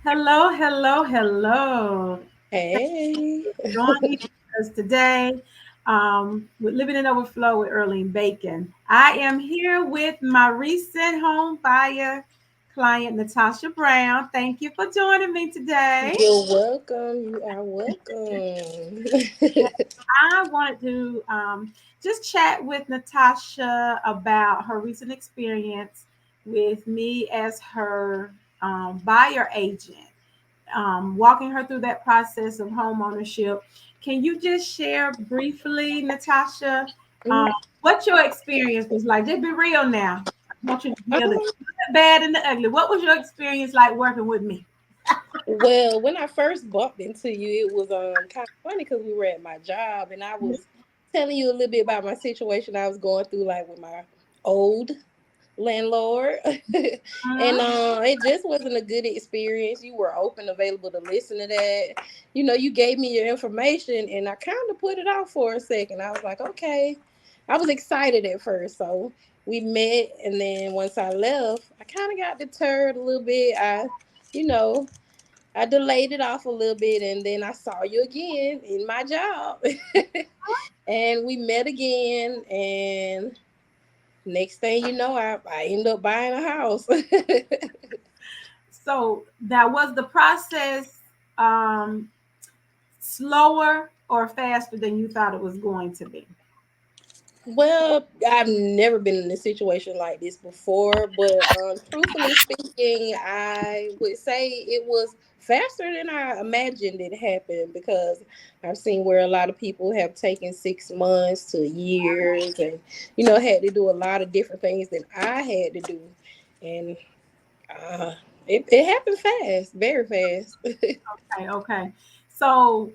Hello, hello, hello. Thank Hey. you for joining us today with Living in Overflow with Earlene.bacon. I am here with my recent home buyer client, Natasha Brown. Thank you for joining me today. You're welcome. You are welcome. I wanted to just chat with Natasha about her recent experience with me as her buyer agent, walking her through that process of home ownership. Can you just share briefly, Natasha, um, Mm, what your experience was like? Just be real now. I want you to give the um, good, the bad, and the ugly. What was your experience like working with me? well, when I first bumped into you, it was kind of funny because we were at my job and I was telling you a little bit about my situation I was going through, like with my old landlord. And Mhm. it just wasn't a good experience. You were open, available to listen to that. You gave me your information and I kind of put it out for a second. I was like, okay. I was excited at first. So we met, and then once I left, I kind of got deterred a little bit. You know, I delayed it off a little bit, and then I saw you again in my job. And we met again, and next thing you know, I ended up buying a house. So that was the process um, slower or faster than you thought it was going to be? Well, I've never been in a situation like this before, but truthfully speaking, I would say it was faster than I imagined it happened because I've seen where a lot of people have taken 6 months to years and, had to do a lot of different things that I had to do. And uh, it happened fast, very fast. Okay, okay. So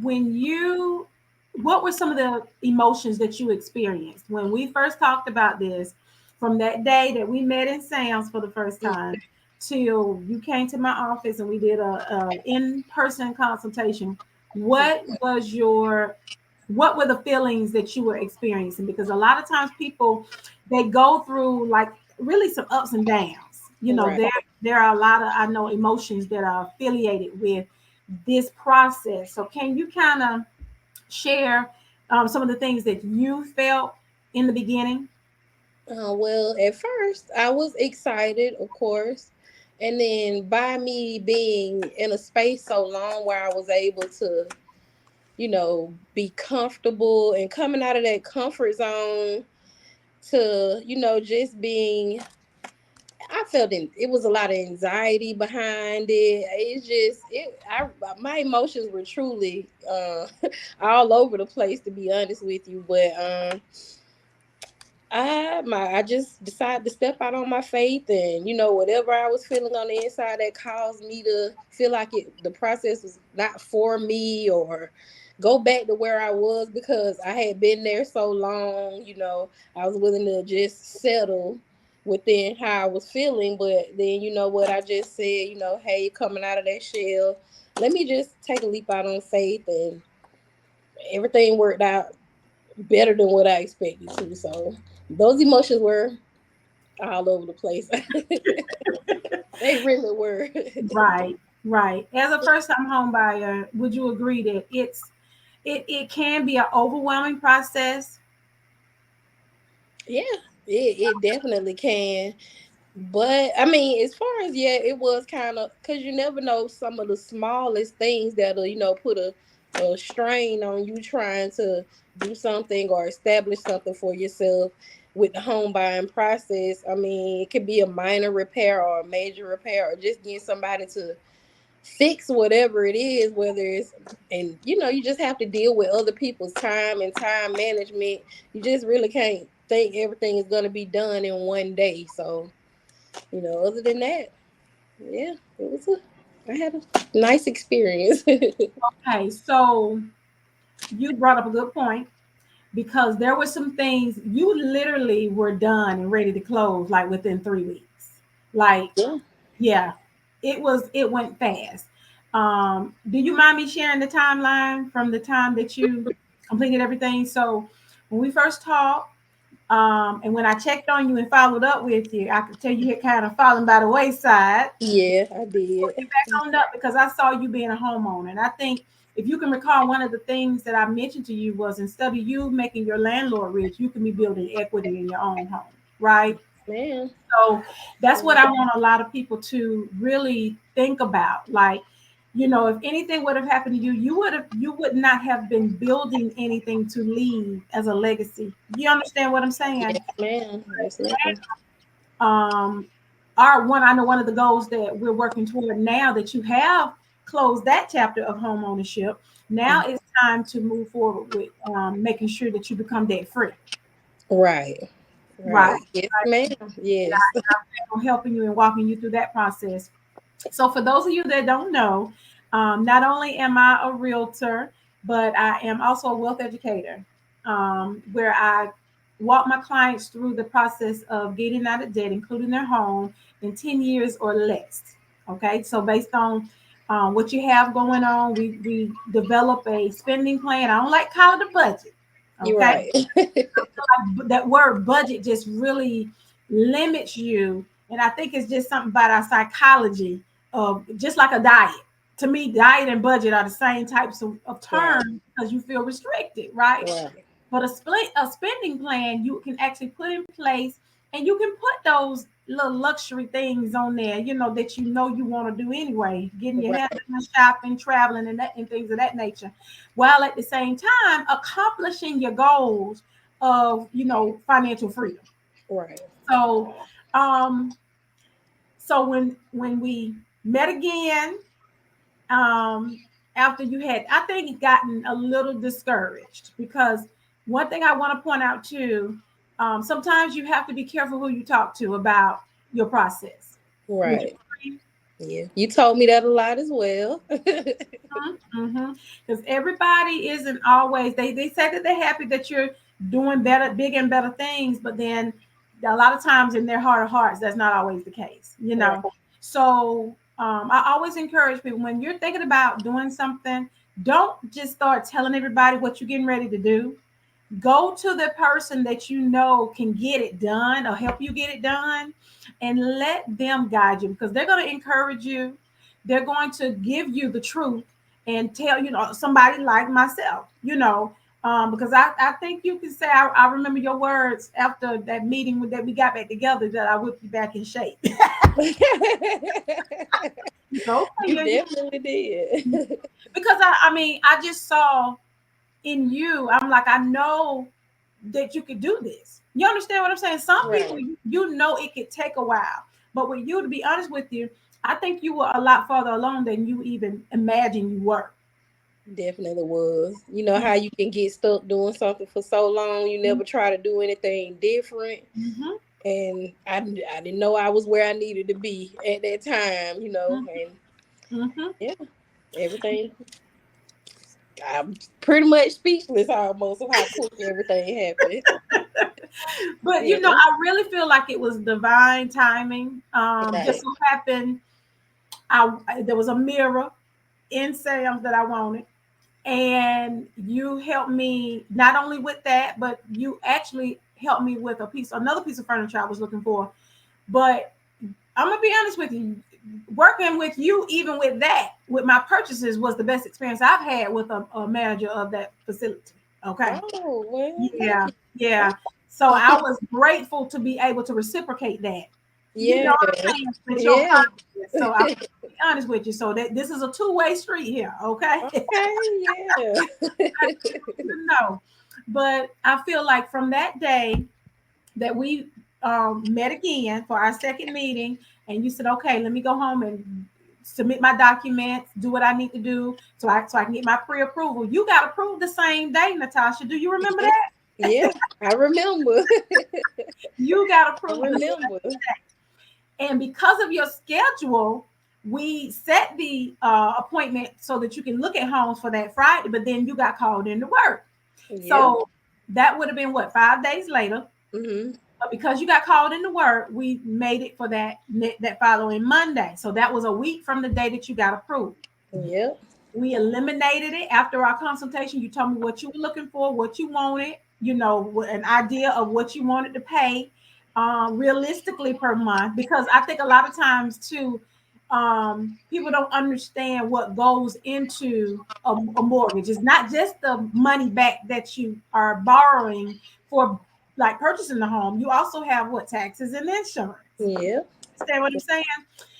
when you what were some of the emotions that you experienced when we first talked about this, from that day that we met in Sam's for the first time till you came to my office and we did a in-person consultation? What were the feelings that you were experiencing? Because a lot of times people, they go through like really some ups and downs. Right. There are a lot of, I know, emotions that are affiliated with this process. So can you kind of share some of the things that you felt in the beginning? Well, at first, I was excited, of course. And then by me being in a space so long where I was able to, be comfortable and coming out of that comfort zone to, just being, I felt it was a lot of anxiety behind it. It's just, my emotions were truly all over the place, to be honest with you. But, I just decided to step out on my faith, and whatever I was feeling on the inside that caused me to feel like the process was not for me, or go back to where I was because I had been there so long. I was willing to just settle within how I was feeling. But then, what I just said, hey, coming out of that shell, let me just take a leap out on faith, and everything worked out better than what I expected to. So those emotions were all over the place. They really were. Right, right. As a first time home buyer, would you agree that it can be an overwhelming process? Yeah, it definitely can. But I mean, as far as, yeah, it was kind of, because you never know some of the smallest things that'll, put a strain on you trying to do something or establish something for yourself with the home buying process. I mean, it could be a minor repair or a major repair, or just getting somebody to fix whatever it is, whether it's, and you just have to deal with other people's time and time management. You just really can't think everything is going to be done in one day. So, other than that, yeah, I had a nice experience. Okay, so you brought up a good point because there were some things you literally were done and ready to close like within 3 weeks. Like, Yeah. yeah, it went fast. Do you mind me sharing the timeline from the time that you completed everything? So when we first talked, And when I checked on you and followed up with you, I could tell you had kind of fallen by the wayside. Yeah, I Put did. you back on up because I saw you being a homeowner. And I think if you can recall, one of the things that I mentioned to you was instead of you making your landlord rich, you can be building equity in your own home, right? Man. So that's what I want a lot of people to really think about. Like, if anything would have happened to you, you would not have been building anything to leave as a legacy. You understand what I'm saying? Yes, ma'am. Yes, ma'am. Um, our one, I know one of the goals that we're working toward now that you have closed that chapter of home ownership. Now it's time to move forward with making sure that you become debt free. Right. Right. Right. Yes, ma'am. Yes. I'm helping you and walking you through that process. So, for those of you that don't know, not only am I a realtor, but I am also a wealth educator, where I walk my clients through the process of getting out of debt, including their home, in 10 years or less. Okay, so based on what you have going on, we develop a spending plan. I don't like calling it a budget. You're Okay, right. that word budget just really limits you. And I think it's just something about our psychology of just like a diet. To me, diet and budget are the same types of Right. terms because you feel restricted, right? Right. But a spending plan you can actually put in place, and you can put those little luxury things on there, that you want to do anyway, getting your hair Right. done, shopping, traveling, and things of that nature, while at the same time accomplishing your goals of financial freedom. Right. So, um, when we met again, um, after you had, I think, gotten a little discouraged because one thing I want to point out too, sometimes you have to be careful who you talk to about your process. Would you Right. agree? Yeah. You told me that a lot as well. Mm-hmm. Because everybody isn't always, they say that they're happy that you're doing better, big and better things, but then a lot of times in their heart of hearts, that's not always the case. Right. So I always encourage people, when you're thinking about doing something, don't just start telling everybody what you're getting ready to do. Go to the person that you know can get it done or help you get it done, and let them guide you, because they're going to encourage you. They're going to give you the truth and tell somebody like myself, because I think you can say, I remember your words after that meeting that we got back together, that I whipped you back in shape. So, okay, You yeah, definitely did. because I mean, I just saw in you, I'm like, I know that you could do this. You understand what I'm saying? Some people, Right. it could take a while. But with you, to be honest with you, I think you were a lot further along than you even imagined you were. Definitely was. You know how you can get stuck doing something for so long, you never try to do anything different. Mm-hmm. And I didn't know I was where I needed to be at that time, and Mm-hmm. yeah, everything. I'm pretty much speechless almost of how quick everything happened. But Yeah. I really feel like it was divine timing. Just Right. so happened, there was a mirror in Sam's that I wanted, and you helped me not only with that, but you actually helped me with another piece of furniture I was looking for. But I'm gonna be honest with you, working with you, even with that, with my purchases, was the best experience I've had with a manager of that facility. Okay. Oh, well, thank Yeah, you. yeah. So I was grateful to be able to reciprocate that. You know Yeah. what I'm saying? With your Yeah. purchases. So I'm gonna be honest with you. So that this is a two-way street here. Okay. Okay, yeah. No, but I feel like from that day that we met again for our second meeting, and you said, "Okay, let me go home and submit my documents, do what I need to do, so I can get my pre-approval." You got approved the same day, Natasha. Do you remember Yeah. that? Yeah, I remember. You got I approved the remember. same day, and because of your schedule, we set the appointment so that you can look at homes for that Friday. But then you got called into work, Yep. so that would have been what, 5 days later. Hmm. But because you got called into work, we made it for that following Monday. So that was a week from the day that you got approved. Yep. We eliminated it after our consultation. You told me what you were looking for, what you wanted. an idea of what you wanted to pay realistically per month, because I think a lot of times too, people don't understand what goes into a mortgage. It's not just the money back that you are borrowing for like purchasing the home. You also have what, taxes and insurance. Yeah. Understand what I'm saying?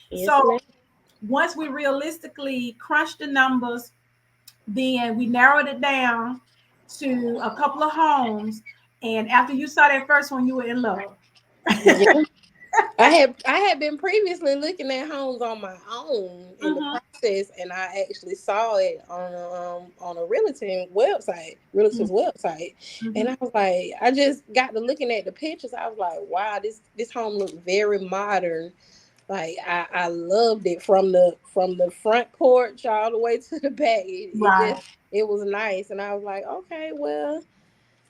Yes, So ma'am. once we realistically crunch the numbers, then we narrowed it down to a couple of homes. And after you saw that first one, you were in love. Yeah. I had been previously looking at homes on my own in the Mm-hmm, process, and I actually saw it on a realtor's website, and mm-hmm. I was like, I just got to looking at the pictures. I was like, wow, this home looked very modern. Like I loved it from the front porch all the way to the back. Right. It was nice, and I was like, okay, well,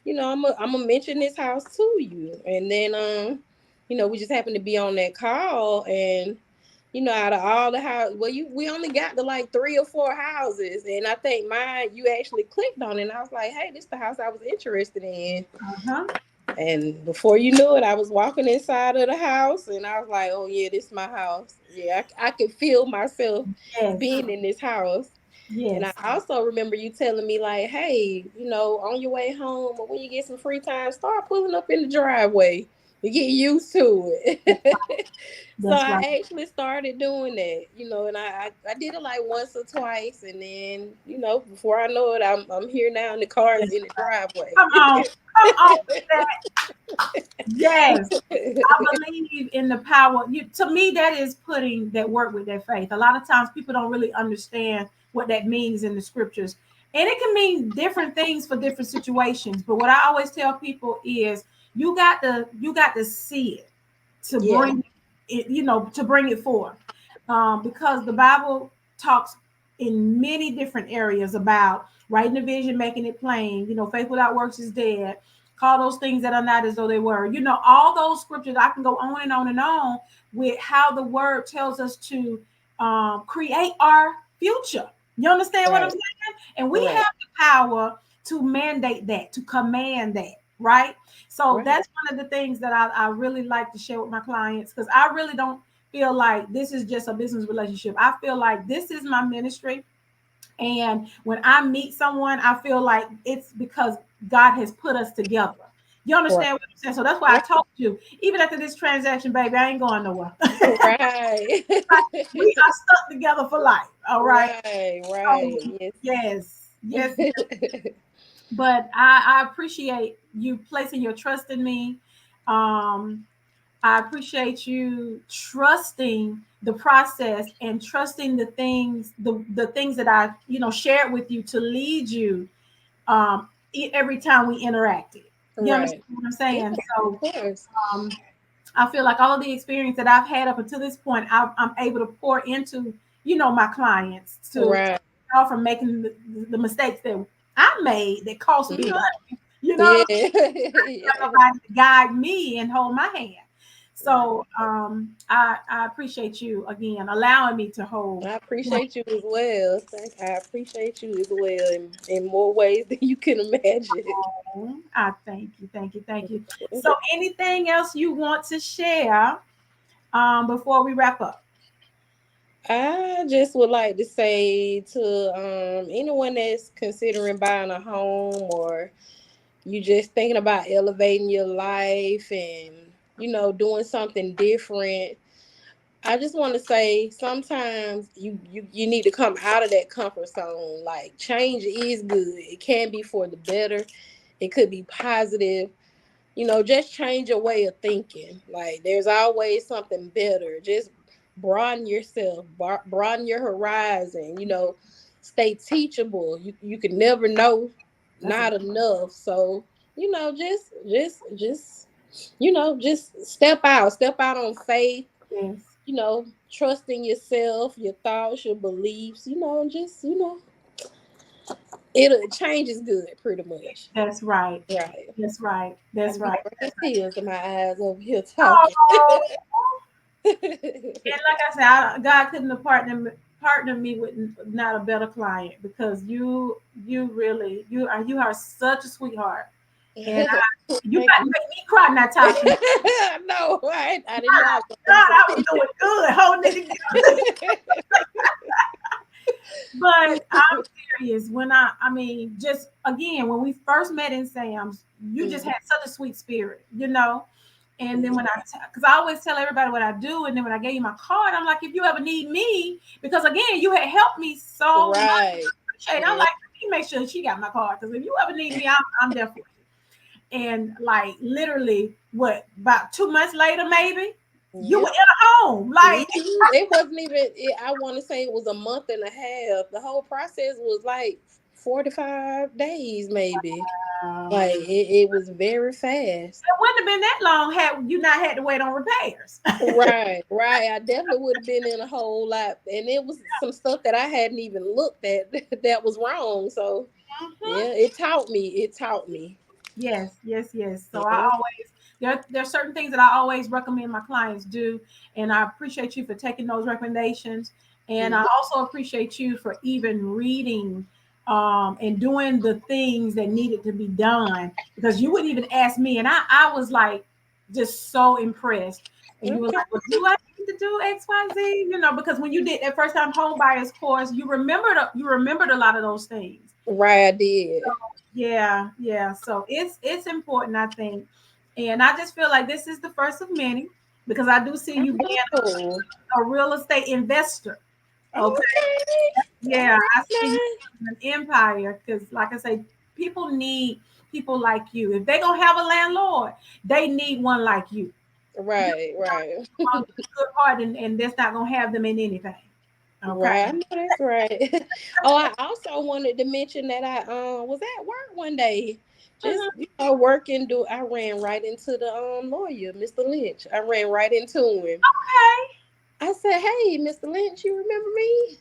I'm gonna mention this house to you, and then we just happened to be on that call, and out of all the houses, well, we only got to like 3 or 4 houses, and I think mine you actually clicked on it, and I was like, hey, this is the house I was interested in. Uh-huh. And before you knew it, I was walking inside of the house, and I was like, oh yeah, this is my house. Yeah, I could feel myself Yes. being in this house. And I Yes. also remember you telling me, like, hey, on your way home or when you get some free time, start pulling up in the driveway to get used to it. So That's right. I actually started doing that, and I did it like once or twice. And then, before I know it, I'm here now and the car's That's in the right. driveway. Come on. Come on with that. Yes. I believe in the power. To me, that is putting that work with their faith. A lot of times people don't really understand what that means in the scriptures. And it can mean different things for different situations. But what I always tell people is you got to see it to Yeah, bring it, to bring it forth. Because the Bible talks in many different areas about writing the vision, making it plain. Faith without works is dead. Call those things that are not as though they were. All those scriptures. I can go on and on and on with how the word tells us to create our future. You understand what I'm right, saying? And we right, have the power to mandate that, to command that, right? So right, that's one of the things that I really like to share with my clients, because I really don't feel like this is just a business relationship. I feel like this is my ministry. And when I meet someone, I feel like it's because God has put us together. You right, understand what I'm saying? So that's why I right, told you, even after this transaction, baby, I ain't going nowhere. right, We are stuck together for life. All right. right, So, right. yes, yes. Yes. But I appreciate you placing your trust in me. Um, I appreciate you trusting the process and trusting the things that I shared with you to lead you every time we interacted. You Right. understand what I'm Yeah, saying? of So course. um, I feel like all of the experience that I've had up until this point, I'm able to pour into my clients to Right. all from making the mistakes that I made that cost me Mhm. money. You know what Yeah. I'm saying? Yeah. Somebody to guide me and hold my hand. Right. So I appreciate you again allowing me to hold. I appreciate you as well. I appreciate you as well in more ways than you can imagine. I thank you, thank you, thank you. So anything else you want to share before we wrap up? I just would like to say to anyone that's considering buying a home, or you just thinking about elevating your life and doing something different. I just want to say sometimes you need to come out of that comfort zone. Like, change is good. It can be for the better. It could be positive. Just change your way of thinking. Like, there's always something better. Just broaden yourself, broaden your horizon. Stay teachable. You can never know That's a not enough. So, just step out on faith, yes. trust in yourself, your thoughts, your beliefs, just, it'll change is good, pretty much. That's right. Right. That's right. I That's be right. bringing tears in my eyes over here talking. Oh, and like I said, God couldn't have partnered me with not a better client, because you really you are such a sweetheart. And you Thank got to you. make me cry, Natasha. No, I didn't know I was gonna lose God, a I was doing good, holding it together. picture. But I'm serious. I mean, just again, when we first met in Sam's, you just Mhm. had such a sweet spirit, you know. And then because I always tell everybody what I do, and then when I gave you my card, I'm like, if you ever need me, because again, you had helped me so much. Right. I appreciate it. I'm Yeah. like, let me make sure she got my card, because if you ever need me, I'm there for you. And like literally, what about 2 months later, maybe you were in Yep. a home, like. It wasn't even. I want to say it was a month and a half. The whole process was like 45 days, maybe. Like it was very fast. It wouldn't have been that long had you not had to wait on repairs. Right, right. I definitely would have been in a whole lot, and it was some stuff that I hadn't even looked at that was wrong. So Mhm. yeah, it taught me. It taught me. Yes, yes, yes. So I Yeah. always there's certain things that I always recommend my clients do, and I appreciate you for taking those recommendations. And I Mhm. also appreciate you for even reading and doing the things that needed to be done, because you wouldn't even ask me, and I was like just so impressed. And you were Okay. like, "Well, do I need to do X, Y, Z?" You know, because when you did that first time home buyers course, you remembered a lot of those things. Right, I did. Yeah, yeah. So it's important, I think. And I just feel like this is the first of many, because I do see I you being know. a real estate investor. Okay. Okay. All Yeah, I see you right. building an empire, because like I say, people need people like you. If they're gonna have a landlord, they need one like you. You Right, right. know, with a good heart, and that's not gonna have them in anything. Okay. Right, I know that's right. Oh, I also wanted to mention that I was at work one day, just Mhm. working. I ran right into the lawyer, Mr. Lynch. I ran right into him. Okay. I said, "Hey, Mr. Lynch, you remember me?"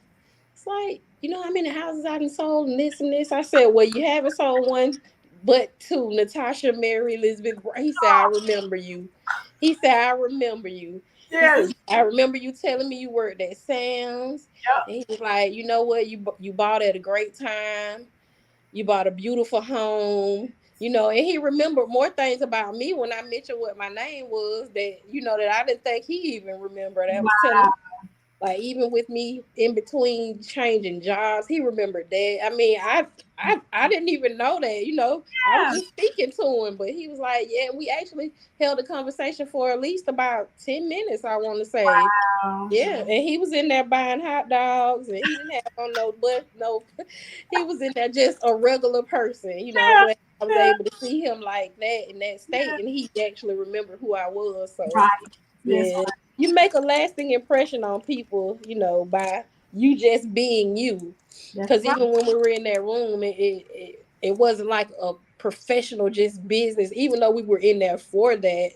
It's like, how many houses I done sold and this and this. I said, "Well, you haven't sold one, but two, Natasha, Mary, Elizabeth. He said, "I remember you." He said, "I remember you." He Yes. said, "I remember you telling me you worked at Sam's." Yep. And he was like, "You know what? You bought at a great time. You bought a beautiful home." And he remembered more things about me when I mentioned what my name was that I didn't think he even remembered. I was telling Wow. like even with me in between changing jobs, he remembered that. I mean, I didn't even know that. I was Yeah. just speaking to him, but he was like, "Yeah." We actually held a conversation for at least about 10 minutes. I want to say, Wow. yeah, and he was in there buying hot dogs, and he didn't have on no but no. He was in there just a regular person. I'm Yeah. glad I was Yeah. able to see him like that in that state, Yeah. and he actually remembered who I was. So Right. Yes. yeah, you make a lasting impression on people, by you just being you. That's Because right. even when we were in that room, it wasn't like a professional just business. Even though we were in there for that,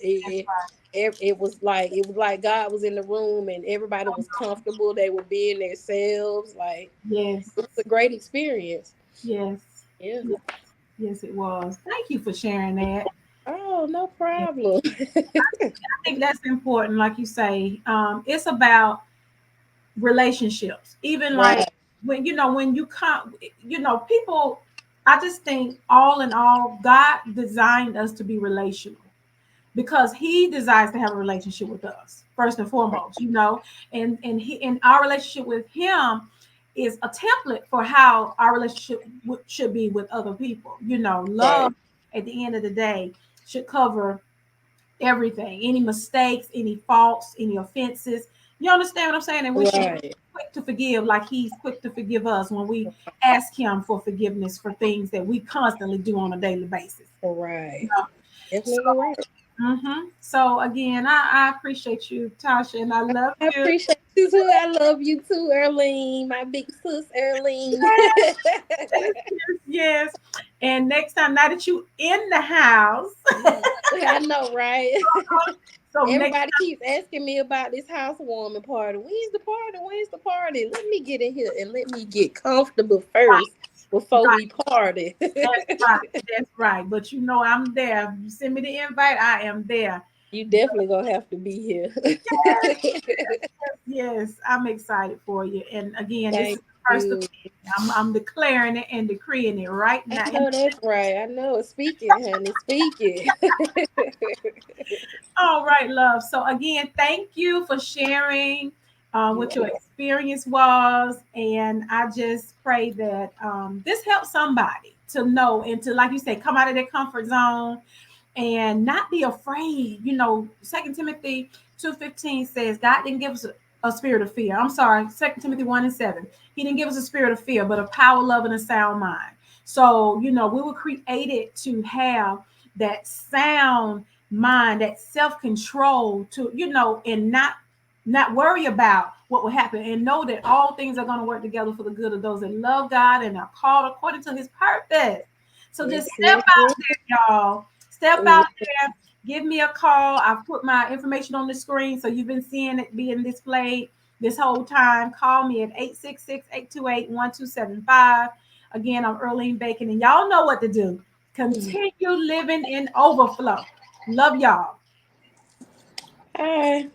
That's it was like God was in the room and everybody was right. comfortable. They were being themselves. Like Yes. it was a great experience. Yes. Yeah. Yes. Yes, it was. Thank you for sharing that. Oh, no Yeah. problem. I think that's important. Like you say, it's about relationships. Even like Right. when you come, people. I just think all in all, God designed us to be relational, because he desires to have a relationship with us first and foremost, and our relationship with him is a template for how our relationship should be with other people. Love Right. at the end of the day should cover everything, any mistakes, any faults, any offenses. You understand what I'm saying? And we should be Right. quick to forgive, like he's quick to forgive us when we ask him for forgiveness for things that we constantly do on a daily basis. Right. So Definitely right. So again, I appreciate you, Tasha, and I love I you. appreciate you too. I love you too, Earlene, my big sis, Earlene. Yes, yes, yes. And next time, now that you in the house, I know, right? so next Everybody keeps asking me about this housewarming party. When's the party? When's the party? Let me get in here and let me get comfortable right, first before right, we party. that's right, that's right. But I'm there. You send me the invite, I am there. You definitely gonna have to be here. Yes, yes, I'm excited for you. And again, this is Thank the first good. opinion. I'm declaring it and decreeing it right I now. know that's right. I know it's speaking, honey. Speaking. All right, love. So again, thank you for sharing You what your experience was, and I just pray that this helps somebody to know and to, like you said, come out of their comfort zone and not be afraid. You know, Second Timothy 2:15 says God didn't give us a spirit of fear. I'm sorry, Second Timothy 1:7. He didn't give us a spirit of fear, but a power, love, and a sound mind. So, you know, we were created to have that sound mind, that self-control to, you know, and not worry about what will happen and know that all things are going to work together for the good of those that love God and are called according to his purpose. So just yes, step yes, out yes. there, y'all. Step out Yes. there. Give me a call. I've put my information on the screen, so you've been seeing it being displayed this whole time. Call me at 866-828-1275. Again, I'm Earlene.bacon, and y'all know what to do. Continue living in overflow. Love y'all. Hi.